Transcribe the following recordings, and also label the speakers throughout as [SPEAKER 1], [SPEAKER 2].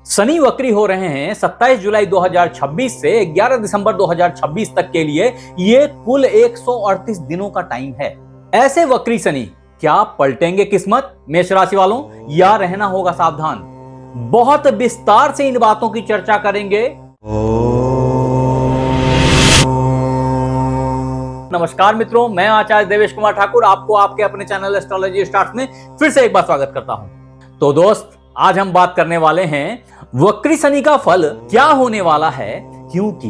[SPEAKER 1] शनि वक्री हो रहे हैं 27 जुलाई 2026 से 11 दिसंबर 2026 तक के लिए। ये कुल 138 दिनों का टाइम है। ऐसे वक्री शनि क्या पलटेंगे किस्मत मेष राशि वालों, या रहना होगा सावधान? बहुत विस्तार से इन बातों की चर्चा करेंगे। नमस्कार मित्रों, मैं आचार्य देवेश कुमार ठाकुर आपको आपके अपने चैनल एस्ट्रोलॉजी स्टार्ट्स में फिर से एक बार स्वागत करता हूं। तो दोस्त, आज हम बात करने वाले हैं वक्री शनि का फल क्या होने वाला है, क्योंकि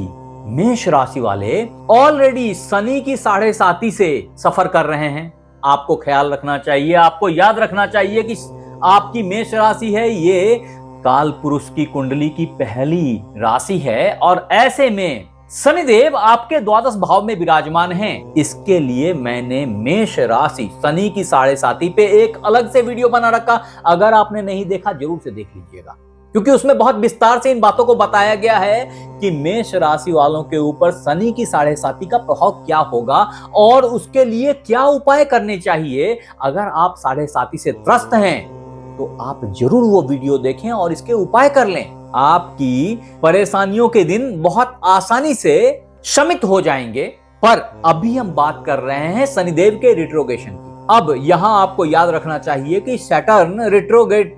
[SPEAKER 1] मेष राशि वाले ऑलरेडी शनि की 7.5 से सफर कर रहे हैं। आपको ख्याल रखना चाहिए, आपको याद रखना चाहिए कि आपकी मेष राशि है, ये काल पुरुष की कुंडली की पहली राशि है और ऐसे में शनिदेव आपके द्वादश भाव में विराजमान हैं। इसके लिए मैंने मेष राशि शनि की 7.5 पे एक अलग से वीडियो बना रखा। अगर आपने नहीं देखा जरूर से देख लीजिएगा, क्योंकि उसमें बहुत विस्तार से इन बातों को बताया गया है कि मेष राशि वालों के ऊपर शनि की 7.5 का प्रभाव क्या होगा और उसके लिए क्या उपाय करने चाहिए। अगर आप 7.5 से त्रस्त हैं तो आप जरूर वो वीडियो देखें और इसके उपाय कर लें। आपकी परेशानियों के दिन बहुत आसानी से शमित हो जाएंगे। पर अभी हम बात कर रहे हैं शनिदेव के रिट्रोगेशन की। अब यहां आपको याद रखना चाहिए कि सैटर्न रिट्रोगेट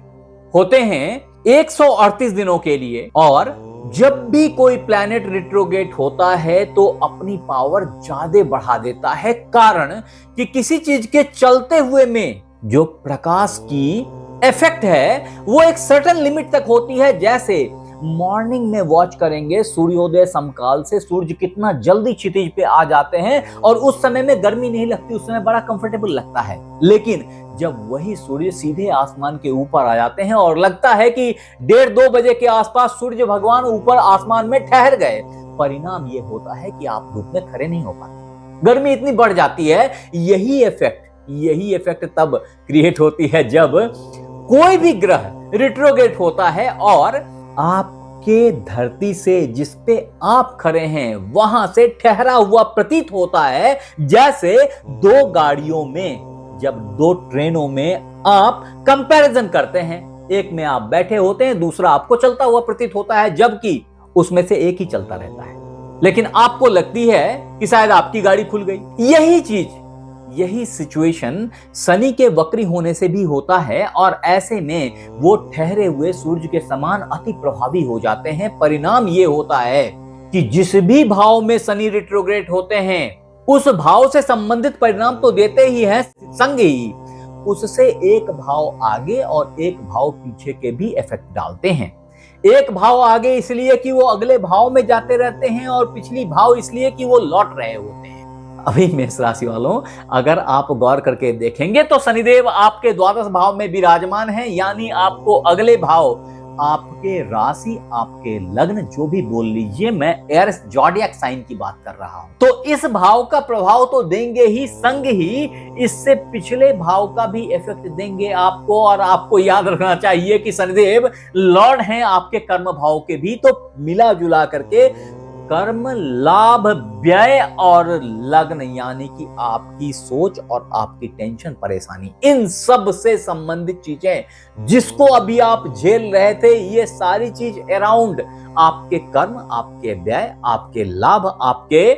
[SPEAKER 1] होते हैं 138 दिनों के लिए, और जब भी कोई प्लैनेट रिट्रोगेट होता है तो अपनी पावर ज्यादा बढ़ा देता है। कारण कि किसी चीज के चलते हुए में जो प्रकाश की इफेक्ट है वो एक सर्टेन लिमिट तक होती है। जैसे मॉर्निंग में वॉच करेंगे, सूर्योदय समकाल से सूर्य कितना जल्दी क्षितिज पे आ जाते हैं और उस समय में गर्मी नहीं लगती, उस समय बड़ा कंफर्टेबल लगता है। लेकिन जब वही सूर्य सीधे आसमान के ऊपर आ जाते हैं और लगता है कि 1:30-2 बजे के आसपास सूर्य भगवान ऊपर आसमान में ठहर गए, परिणाम ये होता है कि आप धूप में खड़े नहीं हो पाते, गर्मी इतनी बढ़ जाती है। यही इफेक्ट तब क्रिएट होती है जब कोई भी ग्रह रिट्रोगेट होता है और आपके धरती से जिस पे आप खड़े हैं वहां से ठहरा हुआ प्रतीत होता है। जैसे दो गाड़ियों में, जब दो ट्रेनों में आप कंपैरिजन करते हैं, एक में आप बैठे होते हैं, दूसरा आपको चलता हुआ प्रतीत होता है, जबकि उसमें से एक ही चलता रहता है, लेकिन आपको लगती है कि शायद आपकी गाड़ी खुल गई। यही सिचुएशन शनि के वक्री होने से भी होता है और ऐसे में वो ठहरे हुए सूर्य के समान अति प्रभावी हो जाते हैं। परिणाम ये होता है कि जिस भी भाव में शनि रिट्रोग्रेड होते हैं उस भाव से संबंधित परिणाम तो देते ही हैं, संग ही उससे एक भाव आगे और एक भाव पीछे के भी इफेक्ट डालते हैं। एक भाव आगे इसलिए कि वो अगले भाव में जाते रहते हैं और पिछली भाव इसलिए कि वो लौट रहे होते हैं। अभी मेष राशि वालों, अगर आप गौर करके देखेंगे तो शनिदेव आपके द्वादश भाव में विराजमान है, यानी आपको अगले भाव, आपके राशि, आपके लग्न, जो भी बोल लीजिए, मैं एयर्स ज़ोडिएक साइन की बात कर रहा हूं, तो इस भाव का प्रभाव तो देंगे ही, संग ही इससे पिछले भाव का भी इफेक्ट देंगे आपको। और आपको याद रखना चाहिए कि शनिदेव लॉर्ड हैं आपके कर्म भाव के भी, तो मिला जुला करके कर्म, लाभ, व्यय और लग्न, यानी कि आपकी सोच और आपकी टेंशन, परेशानी, इन सब से संबंधित चीजें जिसको अभी आप झेल रहे थे, ये सारी चीज अराउंड आपके कर्म, आपके व्यय, आपके लाभ, आपके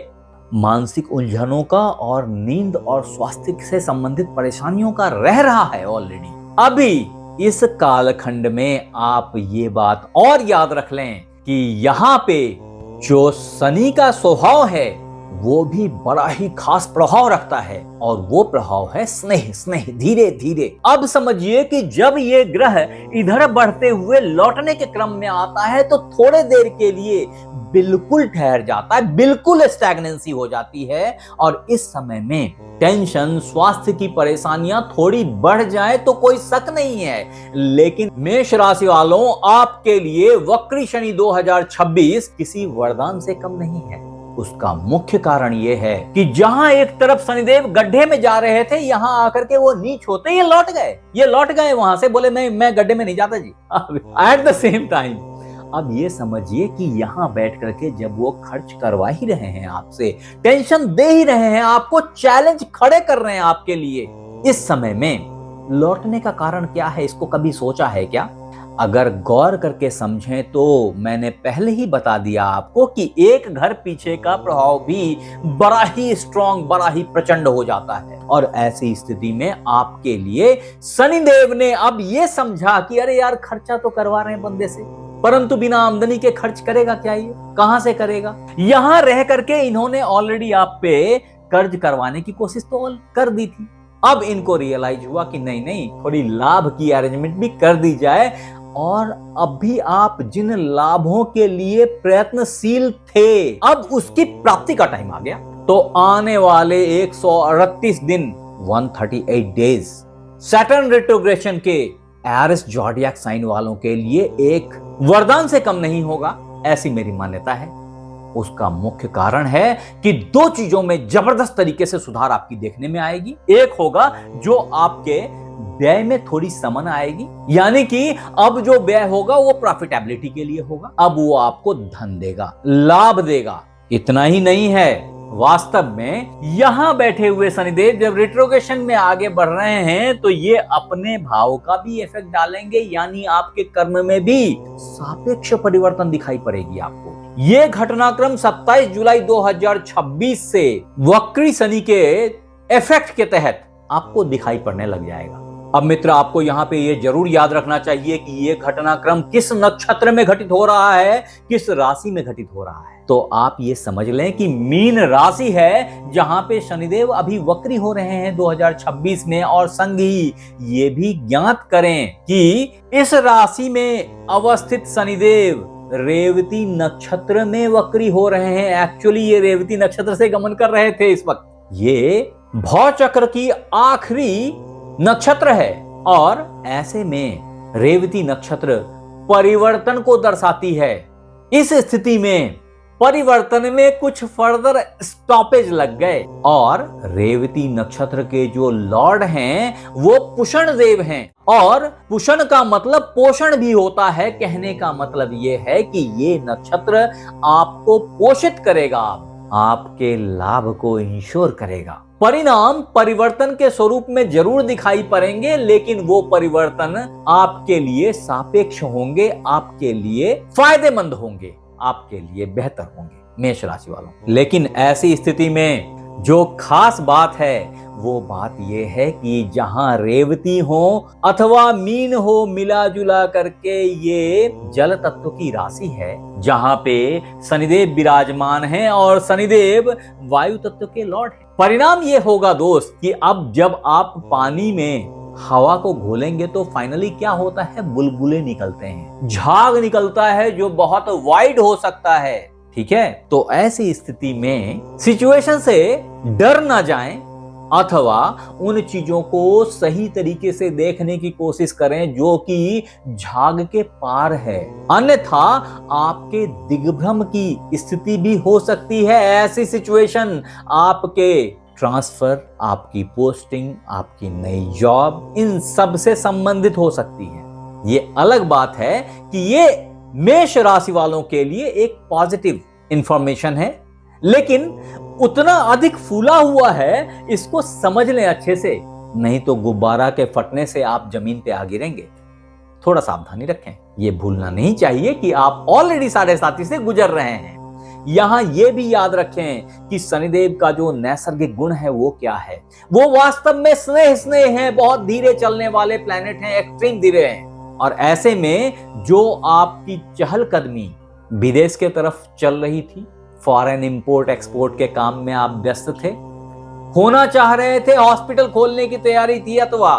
[SPEAKER 1] मानसिक उलझनों का और नींद और स्वास्थ्य से संबंधित परेशानियों का रह रहा है ऑलरेडी। अभी इस कालखंड में आप ये बात और याद रख लें कि यहाँ पे जो शनि का स्वभाव है वो भी बड़ा ही खास प्रभाव रखता है, और वो प्रभाव है स्नेह, धीरे धीरे। अब समझिए कि जब ये ग्रह इधर बढ़ते हुए लौटने के क्रम में आता है तो थोड़े देर के लिए बिल्कुल ठहर जाता है, बिल्कुल स्टैग्नेंसी हो जाती है, और इस समय में टेंशन, स्वास्थ्य की परेशानियां थोड़ी बढ़ जाए तो कोई शक नहीं है। लेकिन मेष राशि वालों, आपके लिए वक्री शनि 2026 किसी वरदान से कम नहीं है। उसका मुख्य कारण यह है कि जहां एक तरफ शनिदेव गड्ढे में जा रहे थे, यहां आकर के वो नीच होते ये लौट गए वहां से, बोले मैं गड्ढे में नहीं जाता जी। एट द सेम टाइम अब ये समझिए कि यहां बैठ करके जब वो खर्च करवा ही रहे हैं आपसे, टेंशन दे ही रहे हैं, आपको चैलेंज खड़े कर रहे हैं आपके लिए, इस समय में लौटने का कारण क्या है, इसको कभी सोचा है क्या? अगर गौर करके समझें तो मैंने पहले ही बता दिया आपको कि एक घर पीछे का प्रभाव भी बड़ा ही स्ट्रॉन्ग, बड़ा ही प्रचंड हो जाता है। और ऐसी स्थिति में आपके लिए शनिदेव ने अब यह समझा कि अरे यार, खर्चा तो करवा रहे हैं बंदे से, परंतु बिना आमदनी के खर्च करेगा क्या, ये कहां से करेगा। यहां रह करके इन्होंने ऑलरेडी आप पे कर्ज करवाने की कोशिश तो कर दी थी। अब इनको रियलाइज हुआ कि नहीं नहीं, थोड़ी लाभ की अरेंजमेंट भी कर दी जाए। और अब भी आप जिन लाभों के लिए प्रयत्नशील थे, अब उसकी प्राप्ति का टाइम आ गया। तो आने वाले 138 दिन 138 डेज सैटर्न रेट्रोग्रेशन के एरिस ज़ोडिएक साइन वालों के लिए एक वरदान से कम नहीं होगा, ऐसी मेरी मान्यता है। उसका मुख्य कारण है कि दो चीजों में जबरदस्त तरीके से सुधार आपकी देखने में आएगी। एक होगा जो आपके व्यय में थोड़ी समन आएगी, यानी कि अब जो व्यय होगा वो प्रॉफिटेबिलिटी के लिए होगा। अब वो आपको धन देगा, लाभ देगा। इतना ही नहीं है, वास्तव में यहां बैठे हुए शनिदेव जब रेट्रोग्रेशन में आगे बढ़ रहे हैं तो ये अपने भाव का भी इफेक्ट डालेंगे, यानी आपके कर्म में भी सापेक्ष परिवर्तन दिखाई पड़ेगी आपको। ये घटनाक्रम 27 जुलाई 2026 से वक्री शनि के इफेक्ट के तहत आपको दिखाई पड़ने लग जाएगा। अब मित्र, आपको यहाँ पे ये जरूर याद रखना चाहिए कि ये घटनाक्रम किस नक्षत्र में घटित हो रहा है, किस राशि में घटित हो रहा है। तो आप ये समझ लें कि मीन राशि है जहां पे शनिदेव अभी वक्री हो रहे हैं 2026 में। और संग ही ये भी ज्ञात करें कि इस राशि में अवस्थित शनिदेव रेवती नक्षत्र में वक्री हो रहे हैं। एक्चुअली ये रेवती नक्षत्र से गमन कर रहे थे इस वक्त। ये भव चक्र की आखिरी नक्षत्र है और ऐसे में रेवती नक्षत्र परिवर्तन को दर्शाती है। इस स्थिति में परिवर्तन में कुछ फर्दर स्टॉपेज लग गए और रेवती नक्षत्र के जो लॉर्ड हैं वो पुषण देव हैं। और पुषण का मतलब पोषण भी होता है। कहने का मतलब ये है कि ये नक्षत्र आपको पोषित करेगा, आपके लाभ को इंश्योर करेगा। परिणाम परिवर्तन के स्वरूप में जरूर दिखाई पड़ेंगे, लेकिन वो परिवर्तन आपके लिए सापेक्ष होंगे, आपके लिए फायदेमंद होंगे, आपके लिए बेहतर होंगे मेष राशि वालों। लेकिन ऐसी स्थिति में जो खास बात है वो बात यह है कि जहां रेवती हो अथवा मीन हो, मिला जुला करके ये जल तत्व की राशि है जहां पे शनिदेव विराजमान हैं और शनिदेव वायु तत्व के लॉर्ड हैं। परिणाम ये होगा दोस्त कि अब जब आप पानी में हवा को घोलेंगे तो फाइनली क्या होता है, बुलबुले निकलते हैं, झाग निकलता है जो बहुत वाइड हो सकता है। ठीक है, तो ऐसी स्थिति में सिचुएशन से डर ना जाएं अथवा उन चीजों को सही तरीके से देखने की कोशिश करें जो कि झाग के पार है। अन्यथा आपके दिग्भ्रम की स्थिति भी हो सकती है। ऐसी सिचुएशन आपके ट्रांसफर, आपकी पोस्टिंग, आपकी नई जॉब, इन सब से संबंधित हो सकती है। ये अलग बात है कि ये मेष राशि वालों के लिए एक पॉजिटिव इंफॉर्मेशन है, लेकिन उतना अधिक फूला हुआ है, इसको समझ लें अच्छे से, नहीं तो गुब्बारा के फटने से आप जमीन पे आ गिरेंगे। थोड़ा सावधानी रखें। ये भूलना नहीं चाहिए कि आप ऑलरेडी 7.5 से गुजर रहे हैं। यहां यह भी याद रखें कि शनिदेव का जो नैसर्गिक गुण है वो क्या है, वो वास्तव में स्नेह है, बहुत धीरे चलने वाले प्लैनेट हैं, एक्सट्रीम धीरे हैं। और ऐसे में जो आपकी चहलकदमी विदेश के तरफ चल रही थी, फॉरेन इंपोर्ट एक्सपोर्ट के काम में आप व्यस्त थे, होना चाह रहे थे, हॉस्पिटल खोलने की तैयारी थी, अथवा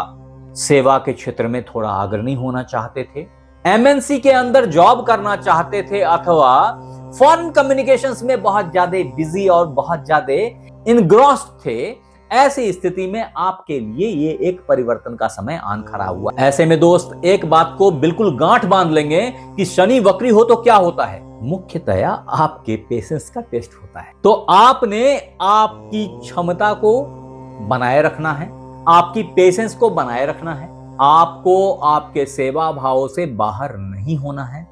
[SPEAKER 1] सेवा के क्षेत्र में थोड़ा अग्रणी होना चाहते थे, एमएनसी के अंदर जॉब करना चाहते थे, अथवा फॉरेन कम्युनिकेशंस में बहुत ज्यादा बिजी और बहुत ज्यादा इनग्रॉस्ड थे, ऐसी स्थिति में आपके लिए ये एक परिवर्तन का समय आन खड़ा हुआ। ऐसे में दोस्त एक बात को बिल्कुल गांठ बांध लेंगे कि शनि वक्री हो तो क्या होता है, मुख्यतया आपके पेशेंस का टेस्ट होता है। तो आपने आपकी क्षमता को बनाए रखना है, आपकी पेशेंस को बनाए रखना है। आपको आपके सेवा भाव से बाहर नहीं होना है।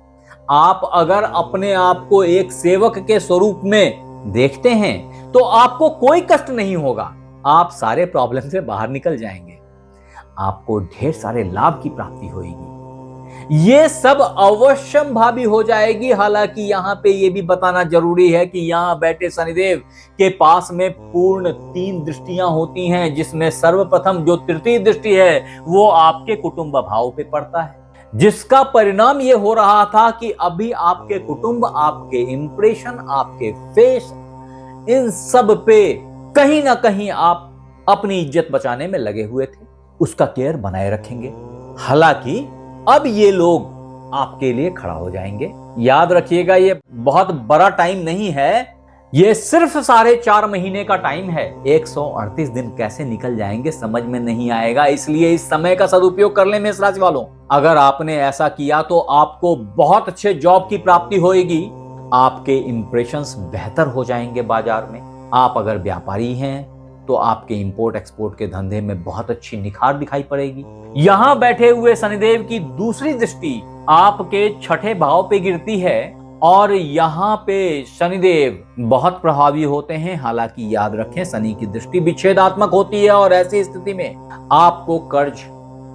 [SPEAKER 1] आप अगर अपने आप को एक सेवक के स्वरूप में देखते हैं तो आपको कोई कष्ट नहीं होगा, आप सारे प्रॉब्लम से बाहर निकल जाएंगे, आपको ढेर सारे लाभ की प्राप्ति होगी। ये सब अवश्यम भावी हो जाएगी। हालांकि यहां पे ये भी बताना जरूरी है कि यहां बैठे शनिदेव के पास में पूर्ण 3 दृष्टियां होती हैं, जिसमें सर्वप्रथम जो तृतीय दृष्टि है वो आपके कुटुंब भाव पे पड़ता है, जिसका परिणाम ये हो रहा था कि अभी आपके कुटुंब, आपके इंप्रेशन, आपके फेस, इन सब पे कहीं ना कहीं आप अपनी इज्जत बचाने में लगे हुए थे, उसका केयर बनाए रखेंगे। हालांकि अब ये लोग आपके लिए खड़ा हो जाएंगे। याद रखिएगा, ये बहुत बड़ा टाइम नहीं है, ये सिर्फ 4.5 महीने का टाइम है। 138 दिन कैसे निकल जाएंगे समझ में नहीं आएगा, इसलिए इस समय का सदुपयोग कर ले मेष राशि वालों। अगर आपने ऐसा किया तो आपको बहुत अच्छे जॉब की प्राप्ति होगी, आपके इंप्रेशंस बेहतर हो जाएंगे बाजार में। आप अगर व्यापारी हैं तो आपके इंपोर्ट एक्सपोर्ट के धंधे में बहुत अच्छी निखार दिखाई पड़ेगी। यहां बैठे हुए शनिदेव की दूसरी दृष्टि आपके 6ठे भाव पे गिरती है और यहां पे शनिदेव बहुत प्रभावी होते हैं। हालांकि याद रखें, शनि की दृष्टि विच्छेदात्मक होती है और ऐसी स्थिति में आपको कर्ज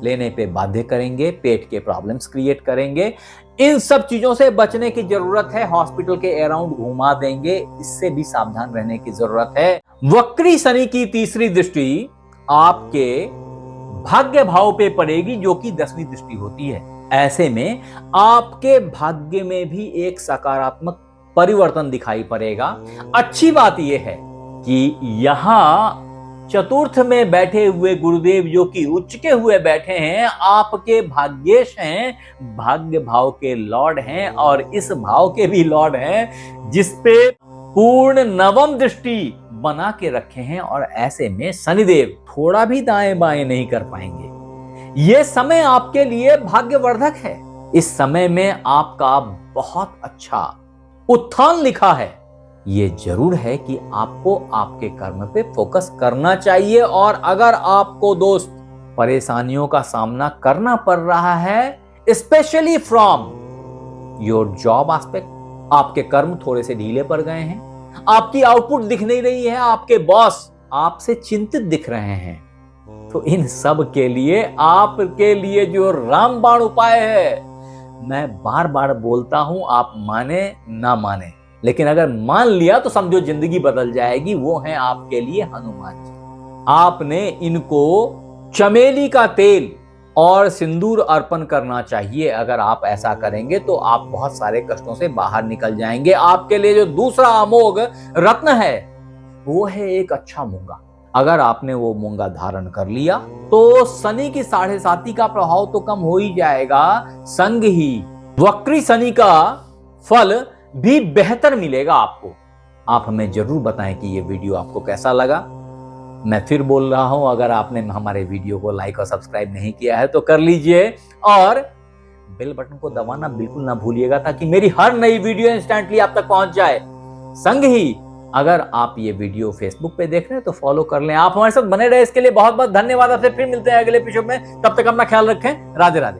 [SPEAKER 1] लेने पे बाध्य करेंगे, पेट के प्रॉब्लम्स क्रिएट करेंगे। इन सब चीजों से बचने की जरूरत है, हॉस्पिटल के अराउंड घुमा देंगे, इससे भी सावधान रहने की जरूरत है। वक्री शनि की तीसरी दृष्टि आपके भाग्य भाव पे पड़ेगी, जो कि 10वीं दृष्टि होती है। ऐसे में आपके भाग्य में भी एक सकारात्मक परिवर्तन दिखाई पड़ेगा। अच्छी बात यह है कि यहां चतुर्थ में बैठे हुए गुरुदेव, जो कि उच्च के हुए बैठे हैं, आपके भाग्येश हैं, भाग्य भाव के लॉर्ड हैं और इस भाव के भी लॉर्ड हैं जिसपे पूर्ण 9वीं दृष्टि बना के रखे हैं। और ऐसे में शनिदेव थोड़ा भी दाएं बाएं नहीं कर पाएंगे। यह समय आपके लिए भाग्यवर्धक है। इस समय में आपका बहुत अच्छा उत्थान लिखा है। ये जरूर है कि आपको आपके कर्म पे फोकस करना चाहिए। और अगर आपको दोस्त परेशानियों का सामना करना पड़ रहा है, specially from your job aspect, आपके कर्म थोड़े से ढीले पड़ गए हैं, आपकी आउटपुट दिख नहीं रही है, आपके बॉस आपसे चिंतित दिख रहे हैं, तो इन सब के लिए आपके लिए जो रामबाण उपाय है, मैं बार बार बोलता हूं, आप माने ना माने, लेकिन अगर मान लिया तो समझो जिंदगी बदल जाएगी। वो है आपके लिए हनुमान जी। आपने इनको चमेली का तेल और सिंदूर अर्पण करना चाहिए। अगर आप ऐसा करेंगे तो आप बहुत सारे कष्टों से बाहर निकल जाएंगे। आपके लिए जो दूसरा अमोघ रत्न है वो है एक अच्छा मूंगा। अगर आपने वो मूंगा धारण कर लिया तो शनि की 7.5 का प्रभाव तो कम हो ही जाएगा, संग ही वक्री शनि का फल भी बेहतर मिलेगा आपको। आप हमें जरूर बताएं कि ये वीडियो आपको कैसा लगा। मैं फिर बोल रहा हूं, अगर आपने हमारे वीडियो को लाइक और सब्सक्राइब नहीं किया है तो कर लीजिए और बेल बटन को दबाना बिल्कुल ना भूलिएगा, ताकि मेरी हर नई वीडियो इंस्टेंटली आप तक पहुंच जाए। संग ही अगर आप ये वीडियो फेसबुक पे देख रहे हैं तो फॉलो कर लें। आप हमारे साथ बने रहे, इसके लिए बहुत बहुत धन्यवाद। आपसे फिर मिलते हैं अगले एपिसोड में। तब तक अपना ख्याल रखें। राधे राधे।